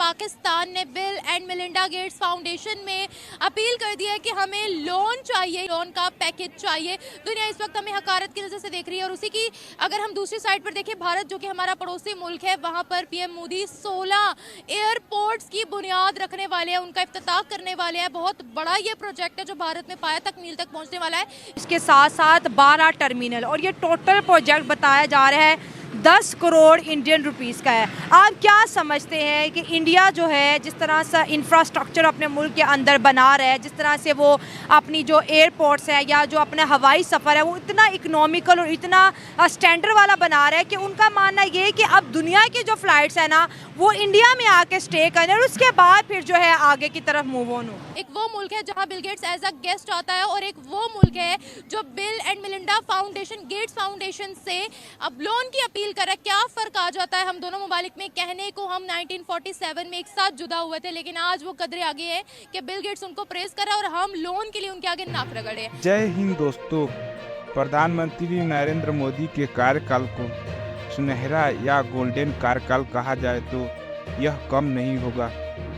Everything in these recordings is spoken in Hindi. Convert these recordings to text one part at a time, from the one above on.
पाकिस्तान ने bill and Melinda Gates foundation में अपील कर दी है कि हमें लोन चाहिए, लोन का पैकेज चाहिए। दुनिया इस वक्त हमें हकारत की नज़र से देख रही है और उसी की अगर हम दूसरी साइड पर देखें, भारत जो कि हमारा पड़ोसी मुल्क है, वहाँ पर पीएम मोदी 16 एयरपोर्ट्स की बुनियाद रखने वाले हैं, उनका इफ्तिताह करने वाले हैं। बहुत बड़ा ये प्रोजेक्ट है जो भारत में पाया तक मील तक पहुँचने वाला है। इसके साथ साथ 12 टर्मिनल और ये टोटल प्रोजेक्ट बताया जा रहा है 10 करोड़ इंडियन रुपीस का है। आप क्या समझते हैं कि इंडिया जो है जिस तरह से इंफ्रास्ट्रक्चर अपने मुल्क के अंदर बना रहा है, जिस तरह से वो अपनी जो एयरपोर्ट्स है या जो अपने हवाई सफ़र है वो इतना इकोनॉमिकल और इतना स्टैंडर्ड वाला बना रहा है कि उनका मानना ये है कि अब दुनिया की जो फ़्लाइट्स है ना वो इंडिया में आके स्टे करें और उसके बाद फिर जो है आगे की तरफ मूव ऑन हो। एक वो मुल्क है जहां Bill Gates as a guest आता है और एक वो मुल्क है जो Bill and Melinda Foundation Gates Foundation से अब लोन की अपील कर रहा है। क्या फ़र्क आ जाता है हम दोनों ममालिक में? कहने को हम 1947 में एक साथ जुदा हुए थे, लेकिन आज वो कदरे आगे है कि बिल गेट्स उनको प्रेस कर रहा है और हम लोन के लिए उनके आगे नाक रगड़े। जय हिंद दोस्तों। प्रधानमंत्री नरेंद्र मोदी के कार्यकाल को सुनहरा या गोल्डन कार्यकाल कहा जाए तो यह कम नहीं होगा,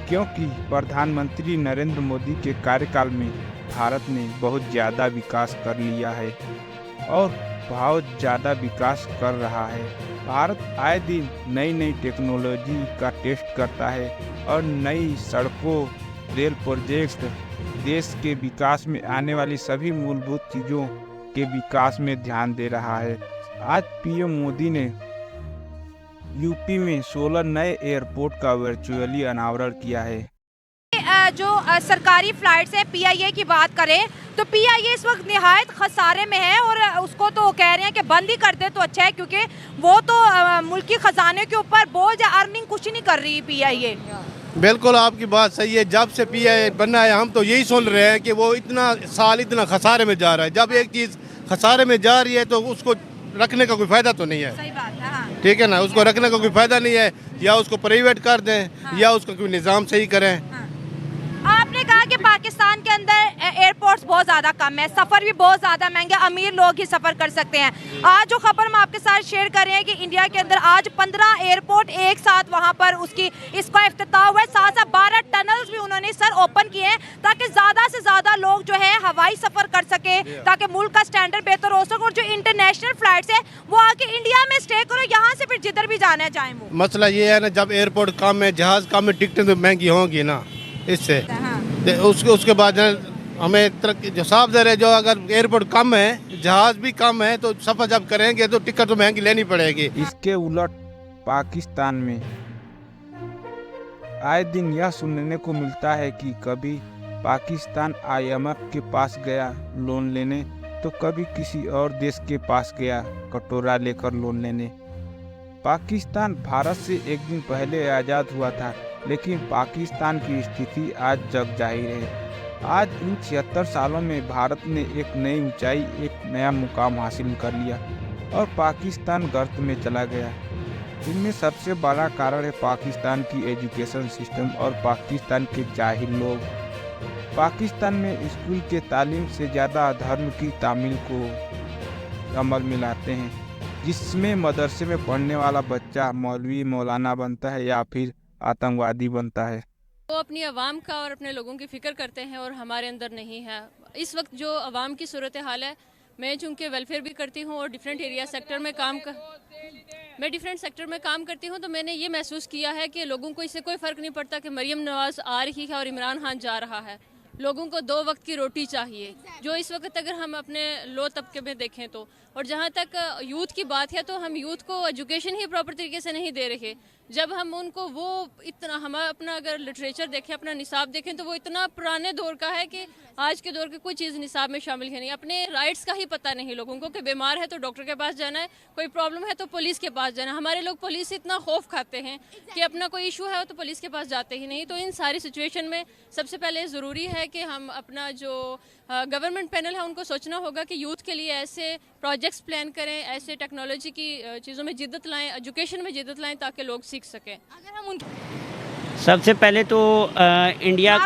क्योंकि प्रधानमंत्री नरेंद्र मोदी के कार्यकाल में भारत ने बहुत ज़्यादा विकास कर लिया है और बहुत ज़्यादा विकास कर रहा है। भारत आए दिन नई नई टेक्नोलॉजी का टेस्ट करता है और नई सड़कों, रेल प्रोजेक्ट, देश के विकास में आने वाली सभी मूलभूत चीज़ों के विकास में ध्यान दे रहा है। आज पीएम मोदी ने यूपी में 16 नए एयरपोर्ट का वर्चुअली अनावरण किया है। जो सरकारी फ्लाइट्स है पीआईए की बात करें तो पीआईए इस वक्त निहायत खसारे में है और उसको तो कह रहे हैं कि बंद ही कर दे तो अच्छा है, क्योंकि वो तो मुल्की खजाने के ऊपर बोझ अर्निंग कुछ नहीं कर रही पीआईए। बिल्कुल आपकी बात सही है। जब से पीआईए बनना है हम तो यही सुन रहे हैं कि वो इतना साल इतना खसारे में जा रहा है। जब एक चीज़ खसारे में जा रही है तो उसको रखने का कोई फायदा तो नहीं है। सही बात है, हाँ। ठीक है ना, उसको रखने का कोई फायदा नहीं है। या उसको प्राइवेट कर दें, हाँ। या उसका कोई निज़ाम सही करें। हाँ। आपने कहा कि पाकिस्तान के अंदर एयरपोर्ट्स बहुत ज़्यादा कम है, सफ़र भी बहुत ज़्यादा महंगा, अमीर लोग ही सफ़र कर सकते हैं। आज जो खबर हम आपके साथ शेयर कर रहे हैं कि इंडिया के अंदर आज 15 एयरपोर्ट एक साथ वहाँ पर इसका इफ्तिताह हुआ है। साथ साथ 12 टनल्स भी उन्होंने सर ओपन किए हैं ताकि ज़्यादा से ज़्यादा लोग जो है हवाई सफ़र कर सके, ताकि मुल्क का स्टैंडर्ड बेहतर हो सके और जो इंटरनेशनल फ्लाइट्स है वो आके इंडिया में स्टे करो, यहाँ से फिर जिधर भी जाना चाहें वो। मसला ये है ना, जब एयरपोर्ट कम है, जहाज़ कम है, टिकटें तो महंगी होंगी ना इससे। उसके बाद हमें जो साफ दर है, जो अगर एयरपोर्ट कम है, जहाज भी कम है, तो सफर जब करेंगे तो टिकट तो महंगी लेनी पड़ेगी। इसके उलट पाकिस्तान में आए दिन यह सुनने को मिलता है कि कभी पाकिस्तान आईएमएफ के पास गया लोन लेने तो कभी किसी और देश के पास गया कटोरा लेकर लोन लेने। पाकिस्तान भारत से एक दिन पहले आज़ाद हुआ था, लेकिन पाकिस्तान की स्थिति आज जग जाहिर है। आज इन 76 सालों में भारत ने एक नई ऊंचाई, एक नया मुकाम हासिल कर लिया और पाकिस्तान गर्त में चला गया। इनमें सबसे बड़ा कारण है पाकिस्तान की एजुकेशन सिस्टम और पाकिस्तान के जाहिल लोग। पाकिस्तान में स्कूल के तालीम से ज़्यादा धर्म की तामील को अमल में लाते हैं, जिसमें मदरसे में पढ़ने वाला बच्चा मौलवी मौलाना बनता है या फिर आतंकवादी बनता है। वो अपनी आवाम का और अपने लोगों की फ़िक्र करते हैं और हमारे अंदर नहीं है। इस वक्त जो आवाम की सूरत हाल है, मैं चूँकि वेलफेयर भी करती हूँ और डिफरेंट सेक्टर में काम करती हूँ, तो मैंने ये महसूस किया है कि लोगों को इससे कोई फ़र्क नहीं पड़ता कि मरीम नवाज़ आ रही है और इमरान खान जा रहा है। लोगों को 2 वक्त की रोटी चाहिए, जो इस वक्त अगर हम अपने लो तबके में देखें तो। और जहाँ तक यूथ की बात है तो हम यूथ को एजुकेशन ही प्रॉपर तरीके से नहीं दे रहे। जब हम उनको वो इतना हम अपना अगर लिटरेचर देखें, अपना निसाब देखें तो वो इतना पुराने दौर का है कि आज के दौर की कोई चीज़ निसाब में शामिल है नहीं। अपने राइट्स का ही पता नहीं लोगों को कि बीमार है तो डॉक्टर के पास जाना है, कोई प्रॉब्लम है तो पुलिस के पास जाना है। हमारे लोग पुलिस से इतना खौफ खाते हैं कि अपना कोई इशू है तो पुलिस के पास जाते ही नहीं। तो इन सारी सिचुएशन में सबसे पहले ज़रूरी है कि हम अपना जो गवर्नमेंट पैनल है उनको सोचना होगा कि यूथ के लिए ऐसे प्रोजेक्ट्स प्लान करें, ऐसे टेक्नोलॉजी की चीज़ों में जिद्दत लाएं, एजुकेशन में जिद्दत लाएं ताकि लोग सीख सकें। अगर हम सबसे पहले तो इंडिया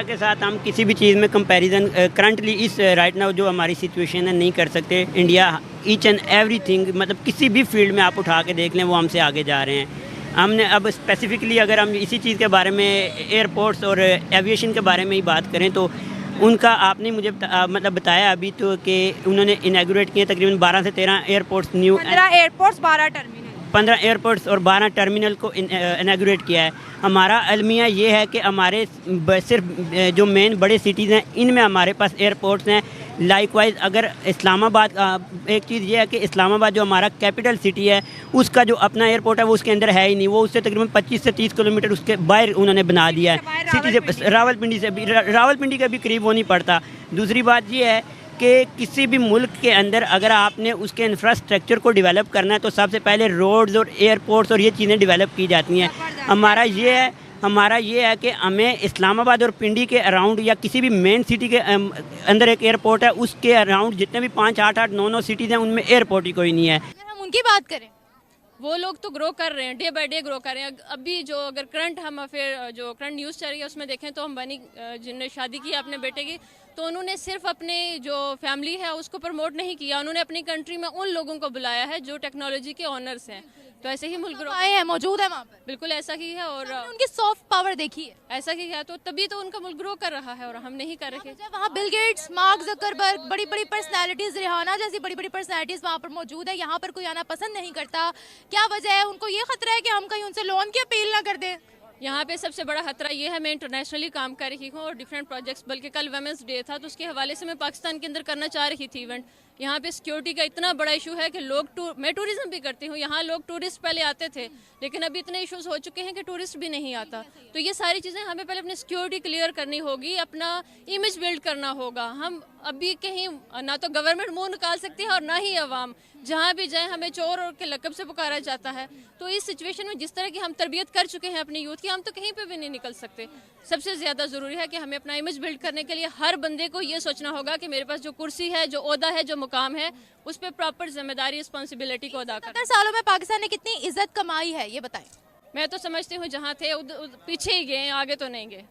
के साथ हम किसी भी चीज़ में कंपैरिजन करंटली इस राइट नाउ जो हमारी सिचुएशन है नहीं कर सकते। इंडिया ईच एंड एवरीथिंग मतलब किसी भी फील्ड में आप उठा के देख लें वो हमसे आगे जा रहे हैं। हमने अब स्पेसिफिकली अगर हम इसी चीज़ के बारे में एयरपोर्ट्स और एविएशन के बारे में ही बात करें तो उनका आपने मुझे मतलब बताया अभी तो कि उन्होंने इनाग्रेट किए तकरीबन 12 से 13 airports new 15 airports 12 terminal 15 airports और 12 टर्मिनल को इनाग्रेट किया है। हमारा अलमिया ये है कि हमारे सिर्फ जो मेन बड़े सिटीज़ हैं इनमें हमारे पास एयरपोर्ट्स हैं। लाइकवाइज अगर इस्लामाबाद एक चीज़ ये है कि इस्लामाबाद जो हमारा कैपिटल सिटी है उसका जो अपना एयरपोर्ट है वो उसके अंदर है ही नहीं, वो उससे तकरीबन 25 से 30 किलोमीटर उसके बाहर उन्होंने बना दिया है सिटी से। रावलपिंडी का भी करीब वो नहीं पड़ता। दूसरी बात ये है कि किसी भी मुल्क के अंदर अगर आपने उसके इंफ्रास्ट्रक्चर को डेवलप करना है तो सबसे पहले रोड्स और एयरपोर्ट्स और ये चीज़ें डेवलप की जाती हैं। हमारा ये है कि हमें इस्लामाबाद और पिंडी के अराउंड या किसी भी मेन सिटी के अंदर एक एयरपोर्ट है, उसके अराउंड जितने भी 5, 8, 9 सिटीज़ हैं उनमें एयरपोर्ट ही कोई नहीं है। अगर हम उनकी बात करें, वो लोग तो ग्रो कर रहे हैं, डे बाय डे ग्रो कर रहे हैं। अभी जो अगर करंट हम फिर जो करंट न्यूज़ चल रही है उसमें देखें तो अंबानी जिन्होंने शादी की अपने बेटे की, तो उन्होंने सिर्फ अपने जो फैमिली है उसको प्रमोट नहीं किया, उन्होंने अपनी कंट्री में उन लोगों को बुलाया है जो टेक्नोलॉजी के ऑनर्स हैं। तो ऐसे ही मुल्क ग्रो आए हैं, मौजूद है वहाँ पर, बिल्कुल ऐसा ही है और हमने उनकी सॉफ्ट पावर देखी है। ऐसा ही है, तो तभी तो उनका मुल्क ग्रो कर रहा है और हम नहीं कर रहे। जब वहाँ बिल गेट्स, मार्क ज़करबर्ग, बड़ी बड़ी पर्सनालिटीज, रिहाना जैसी बड़ी बड़ी पर्सनालिटीज वहाँ पर मौजूद है, यहाँ पर कोई आना पसंद नहीं करता। क्या वजह है? उनको ये खतरा है कि हम कहीं उनसे लोन की अपील ना कर दें। यहाँ पे सबसे बड़ा खतरा ये है, मैं इंटरनेशनली काम कर रही हूँ और डिफरेंट प्रोजेक्ट्स, बल्कि कल वुमेंस डे था तो उसके हवाले से मैं पाकिस्तान के अंदर करना चाह रही थी इवेंट। यहाँ पे सिक्योरिटी का इतना बड़ा इशू है कि मैं टूरिज्म भी करती हूँ, यहाँ लोग टूरिस्ट पहले आते थे लेकिन अभी इतने इश्यूज हो चुके हैं कि टूरिस्ट भी नहीं आता। तो ये सारी चीज़ें हमें पहले अपनी सिक्योरिटी क्लियर करनी होगी, अपना इमेज बिल्ड करना होगा। हम अभी कहीं ना तो गवर्नमेंट मुंह निकाल सकती है और ना ही अवाम, जहाँ भी जाए हमें चोर और के लकब से पुकारा जाता है। तो इस सिचुएशन में जिस तरह की हम तरबियत कर चुके हैं अपनी यूथ की, हम तो कहीं पे भी नहीं निकल सकते। सबसे ज़्यादा ज़रूरी है कि हमें अपना इमेज बिल्ड करने के लिए हर बंदे को ये सोचना होगा कि मेरे पास जो कुर्सी है, जो ओहदा है, जो मुकाम है, उस पर प्रॉपर जिम्मेदारी, रिस्पॉन्सिबिलिटी को अदा करना। 70 सालों में पाकिस्तान ने कितनी इज्जत कमाई है, ये बताएं। मैं तो समझती हूँ जहाँ थे पीछे ही गए, आगे तो नहीं गए।